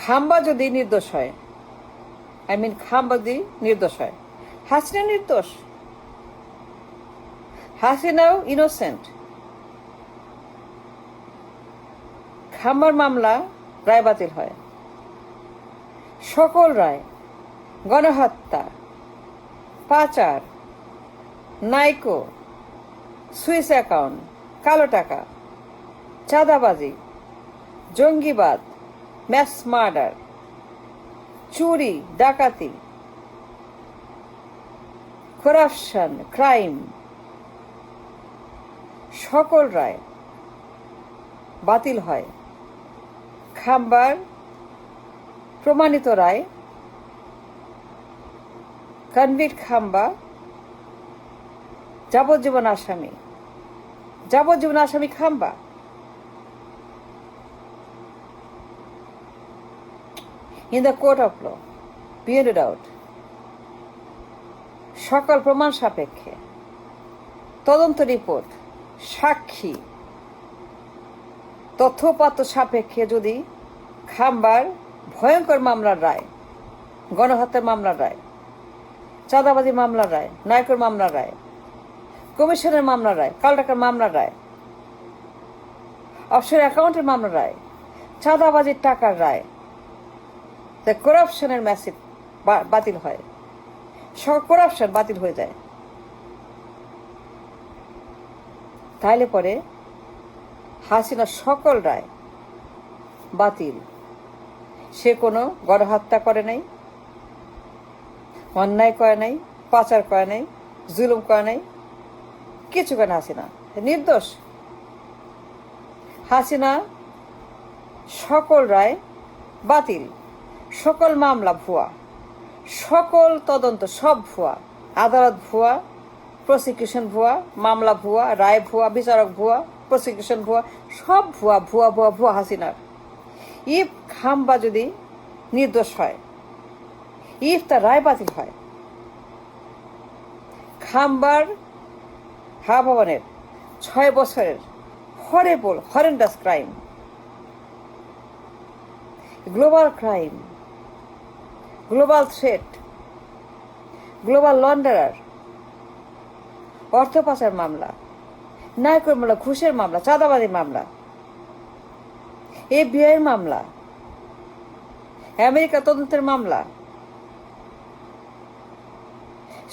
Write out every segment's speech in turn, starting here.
খাম্বা যদি নির্দোষ হয়, খাম্বা যদি নির্দোষ হয়, হাসিনা নির্দোষ, হাসিনাও ইনোসেন্ট। খাম্বার মামলা রায় বাতিল হয়, সকল রায়, গণহত্যা, পাচার, নাইকো, সুইস অ্যাকাউন্ট, কালো টাকা, চাঁদাবাজি, জঙ্গিবাদ, ম্যাস মার্ডার, চুরি, ডাকাতি, করাপশন, ক্রাইম, সকল রায় বাতিল হয়। খাম্বার প্রমাণিত রায়, কনভিক্ট খাম্বা যাবজ্জীবন আসামি, যাবজ্জীবন আসামি খাম্বা। In the court of law, beyond doubt, সকল প্রমাণ সাপেক্ষে, তদন্ত রিপোর্ট, সাক্ষী, তথ্যপাত্র সাপেক্ষে যদি খাম্বার ভয়ঙ্কর মামলার রায়, গণহত্যার মামলার রায়, চাঁদাবাজি মামলার রায়, নায়কর মামলার রায়, কমিশনের মামলার রায়, কালো টাকার মামলার রায়, অফশোর অ্যাকাউন্টের মামলার রায়, চাঁদাবাজির টাকার রায়, করাপশনের ম্যাসিভ বাতিল হয়, সব করাপশন বাতিল হয়ে যায়, তাহলে পরে হাসিনার সকল রায় বাতিল। সে কোনো গণহত্যা করে নাই, অন্যায় করে নাই, পাচার করে নাই, জুলুম করে নাই, কিছু করে না। হাসিনা নির্দোষ। হাসিনা সকল রায় বাতিল, সকল মামলা ভুয়া, সকল তদন্ত সব ভুয়া, আদালত ভুয়া, প্রসিকিউশন ভুয়া, মামলা ভুয়া, রায় ভুয়া, বিচারক ভুয়া, প্রসিকিউশন ভুয়া, সব ভুয়া ভুয়া ভুয়া ভুয়া হাসিনার। ইফ খাম্বা যদি নির্দোষ হয়, ইফ তার রায় বাতিল হয়, খাম্বার ভবনের 6 বছরের horrible horrendous crime, global crime, global threat, global launderer, অর্থ পাচার মামলা, নায়কের মামলা, ঘুষের মামলা, চাঁদাবাজি মামলা, FBI মামলা, আমেরিকা তদন্তের মামলা,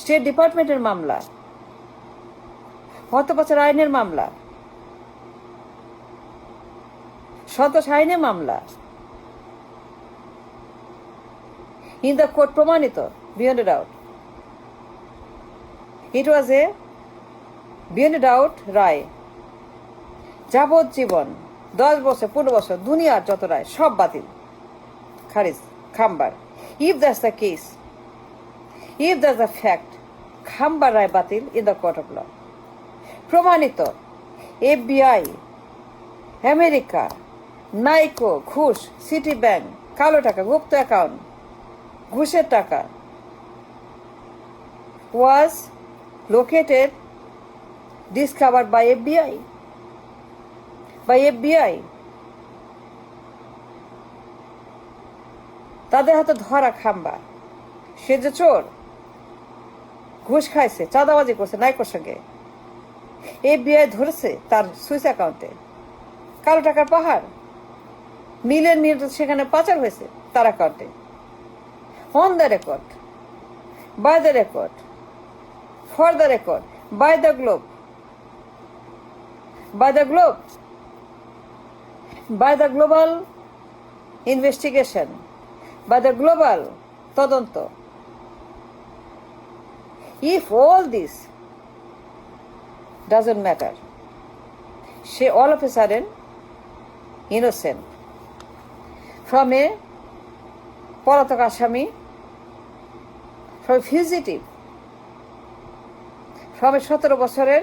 স্টেট ডিপার্টমেন্টের মামলা, অর্থ পাচার আইনের মামলা, সন্ত্রাস আইনের মামলা, ইন দ্য কোর্ট প্রমাণিত, বিয়ন্ড ডাউট। ইট ওয়াজ এ বিয়ন্ড ডাউট রায়, যাবজ্জীবন, 10 বছর, 15 বছর, দুনিয়ার যত রায় সব বাতিল, খারিজ খাম্বার। If that's the case, if that's the fact, খাম্বার রায় বাতিল in the court of law. প্রমাণিত FBI, আমেরিকা, নাইকো, ঘুষ, সিটি ব্যাংক, কালো টাকা, গুপ্ত অ্যাকাউন্ট, ঘুষের টাকা was located, discovered by FBI, তাদের হাতে ধরা খাম্বা। সে যে চোর, ঘুষ খাইছে, চাঁদাবাজি করছে নাইকোর সঙ্গে, FBI ধরেছে তার সুইস অ্যাকাউন্টে কালো টাকার পাহাড়, মিলিয়ন মিলিয়ন সেখানে পাচার হয়েছে তার অ্যাকাউন্টে। On the record, by the record, for the record, by the globe, by the globe, by the global investigation, by the global তদন্ত। If all this doesn't matter, she all of a sudden innocent from a পলাতক আসামি, from a fugitive, from a 17 বছরের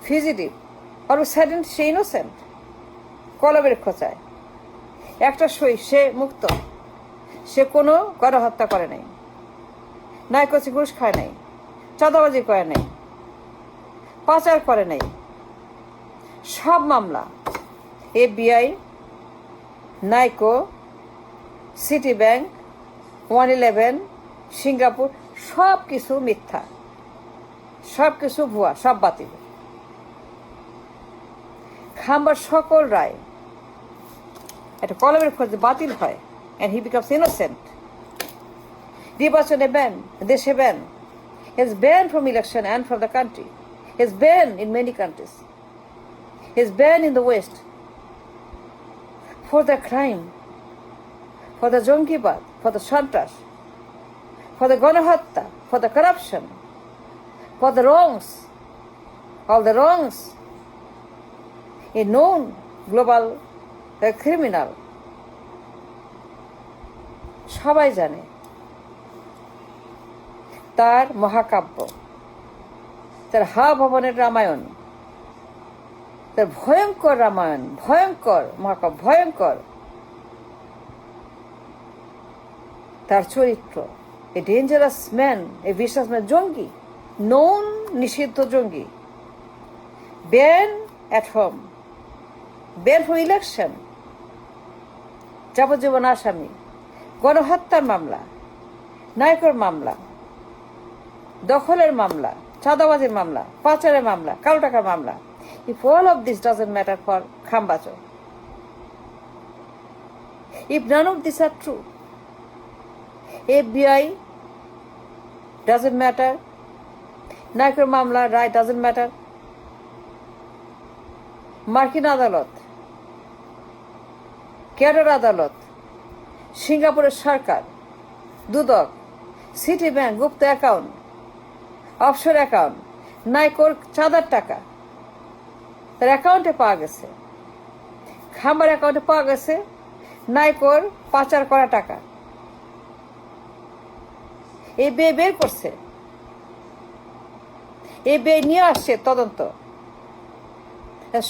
fugitive, আর স্যাডেন সে innocent, কলমের খোঁচায় একটা সই, সে মুক্ত, সে কোনো গণহত্যা করে নাই, নাইকোচি ঘুষ খায় নাই, চাঁদাবাজি করে নাই, পাচার করে নাই। সব মামলা FBI, নাইকো, সিটি ব্যাংক, 111, সিঙ্গাপুর, সব কিছু মিথ্যা, সব কিছু ভুয়া, সব বাতিল। খাম্বার সকল রায় একটা কলমের খোঁজে বাতিল হয়, and he becomes innocent. নির্বাচনে ব্যান, দেশে ban, is banned from election and from the country, is banned in many countries, is banned in the West for the crime, for the Jongibad, for the Shantas, for the Gonahatta, for the corruption, for the wrongs, all the wrongs. A known global criminal, সবাই জানে। তার মহাকাব্য, তার ভবনের রামায়ণ, তার ভয়ঙ্কর রামায়ণ, ভয়ঙ্কর মহাকাব্য, ভয়ঙ্কর তার চরিত্র। এ ডেঞ্জারাস ম্যান, এ বিশ্বাস ম্যান, জঙ্গি, নন নিষিদ্ধ জঙ্গি, ban at home, ban from election, যাবজ্জীবন আসামি, গণহত্যার মামলা, নায়কর মামলা, দখলের মামলা, চাঁদাবাজির মামলা, পাচারের মামলা, কালো টাকার মামলা। If all of this doesn't matter for Khambacho, if none of these are true, FBI doesn't matter, নায়কর মামলা রায় doesn't matter, মার্কিন আদালত, ক্যাডার আদালত, সিঙ্গাপুরের সরকার, দুদক, সিটি ব্যাংক, গুপ্ত অ্যাকাউন্ট, অফশোর অ্যাকাউন্ট, নাইকোর চাঁদার টাকা তার অ্যাকাউন্টে পাওয়া গেছে, খাম্বার অ্যাকাউন্টে পাওয়া গেছে, নাইকোর পাচার করা টাকা। এই বের করছে, এই নিয়ে আসছে তদন্ত,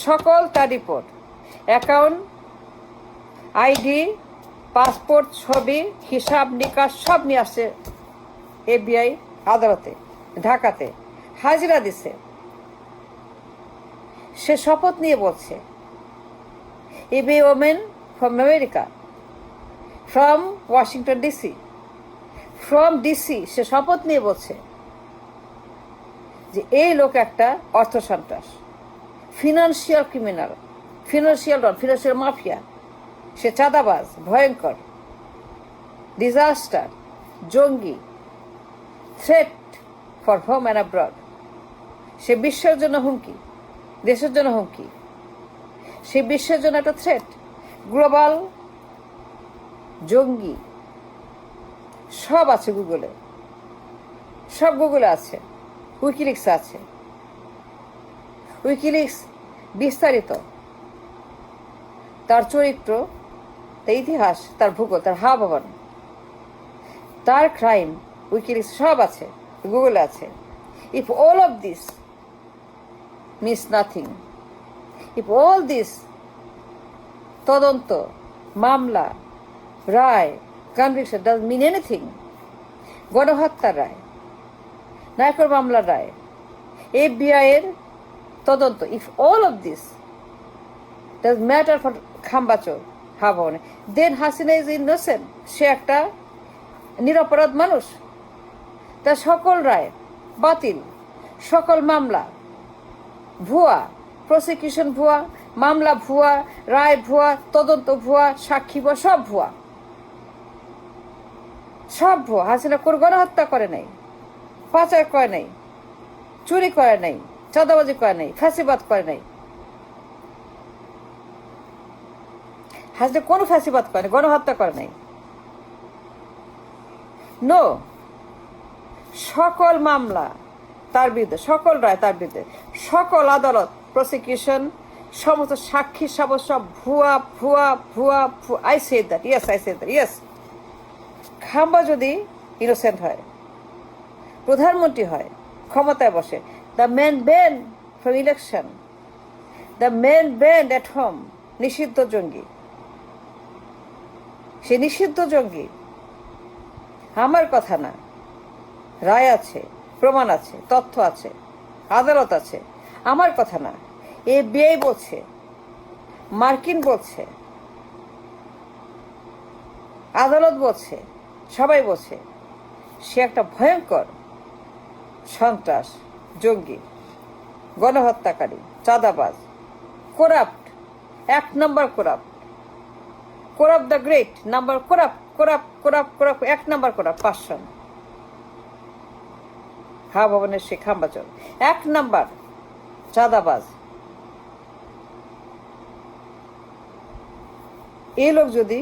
সকল তার রিপোর্ট, অ্যাকাউন্ট, আইডি, পাসপোর্ট, ছবি, হিসাব নিকাশ সব নিয়ে আসছে FBI আদালতে, ঢাকাতে হাজিরা দিছে। সে শপথ নিয়ে বলছে, FBI women from America, from Washington DC, from DC, সে শপথ নিয়ে বলছে যে এই লোক একটা অর্থ সন্ত্রাস, ফিনান্সিয়াল ক্রিমিনাল, ফিনান্সিয়াল মাফিয়া, সে চাঁদাবাজ, ভয়ঙ্কর, ডিজাস্টার, জঙ্গি, threat for home and abroad. সে বিশ্বের জন্য হুমকি, দেশের জন্য হুমকি, সে বিশ্বের জন্য একটা থ্রেট, গ্লোবাল জঙ্গি। সব আছে গুগলে, সব গুগলে আছে, উইকিলিক্স আছে, উইকিলিক্স বিস্তারিত তার চরিত্র, তার ইতিহাস, তার ভূগোল, তার ভবন, তার ক্রাইম, উইকিলিক্স সব আছে, গুগলে আছে। If all of this means nothing, if all this তদন্ত, মামলা, রায়, কনভিকশন ডাজ মিন এনিথিং, গণহত্যার রায়, নায়কর মামলার রায়, FBI এর তদন্ত, if all of this does matter for খাম্বাচোর ভবনে, দেন হাসিনা ইজ ইনোসেন্ট। সে একটা নিরপরাধ মানুষ, তার সকল রায় বাতিল, সকল মামলা ভুয়া, প্রসিকিউশন ভুয়া, মামলা ভুয়া, রায় ভুয়া, তদন্ত ভুয়া, সাক্ষী ভুয়া, সব ভুয়া, সব ভুয়া। হাসিনা কোন গণহত্যা করে নাই, পাচার করে নাই, চুরি করে নাই, চাঁদাবাজি করে নাই, ফ্যাসিবাদ করে নাই। হাসিনা কোনো ফ্যাসিবাদ করে নাই, গণহত্যা করে নাই। নো, সকল মামলা তার বিরুদ্ধে, সকল রায় তার বিরুদ্ধে, সকল আদালত, প্রসিকিউশন, সমস্ত সাক্ষী সাব্যস্ত সব ভুয়া ভুয়া ভুয়া ভুয়া। I say that, yes, I say that, yes. খাম্বা যদি ইনোসেন্ট হয়, প্রধানমন্ত্রী হয়, ক্ষমতায় বসে, the man ban from election, the man ban at home, নিষিদ্ধ জঙ্গি, সে নিষিদ্ধ জঙ্গি। আমার কথা না, রায় আছে, প্রমাণ আছে, তথ্য আছে, আদালত আছে, আমার কথা না। FBI বলছে, মার্কিন বলছে, আদালত বলছে, সবাই বলছে সে একটা ভয়ঙ্কর সন্ত্রাস, জঙ্গি, গণহত্যাকারী, চাঁদাবাজ, করাপ্ট, 1 নম্বর corrupt, corrupt the great number, corrupt corrupt corrupt corrupt 1 নম্বর করাপ্ট পার্সন। হা ভবনের সে খাম্বাচল 1 নম্বর চাঁদাবাজ। এই লোক যদি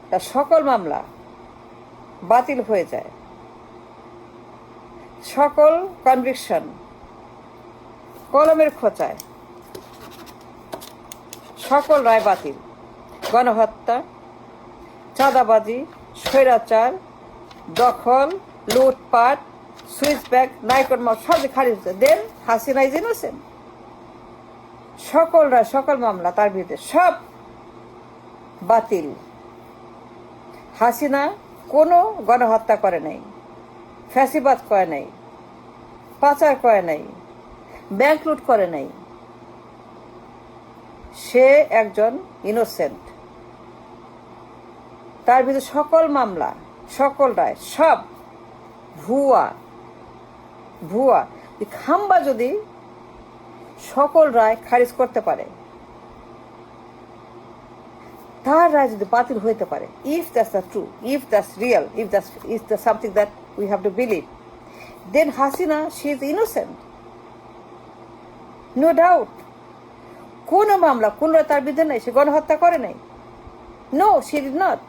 তার সকল মামলা বাতিল হয়ে যায়, সকল কনভিকশন কলমের খোঁচায়, সকল রায় বাতিল, গণহত্যা, চাঁদাবাজি, স্বৈরাচার, দখল, লুটপাট, সুইচ ব্যাগ, নাইকট মামলা সব খারিজ হচ্ছে, দেন হাসিনা ইজ ইনোসেন্ট। সকল রায়, সকল মামলা তার বিরুদ্ধে সব বাতিল। হাসিনা কোনো গণহত্যা করে নাই, ফ্যাসিবাদ করে নাই, পাচার করে নাই, ব্যাংক লুট করে নাই। সে একজন ইনোসেন্ট। তার বিরুদ্ধে সকল মামলা, সকল রায় সব ভুয়া ভুয়া। খাম্বা যদি সকল রায় খারিজ করতে পারে, তার রায় যদি বাতিল হইতে পারে, if that's the true, if that's real, if that's is the something that we have to believe, then Hasina she is innocent, no doubt. কোনো মামলা, কোন রায় তার বিরুদ্ধে নাই, সে গণহত্যা করে নাই। No, she did not.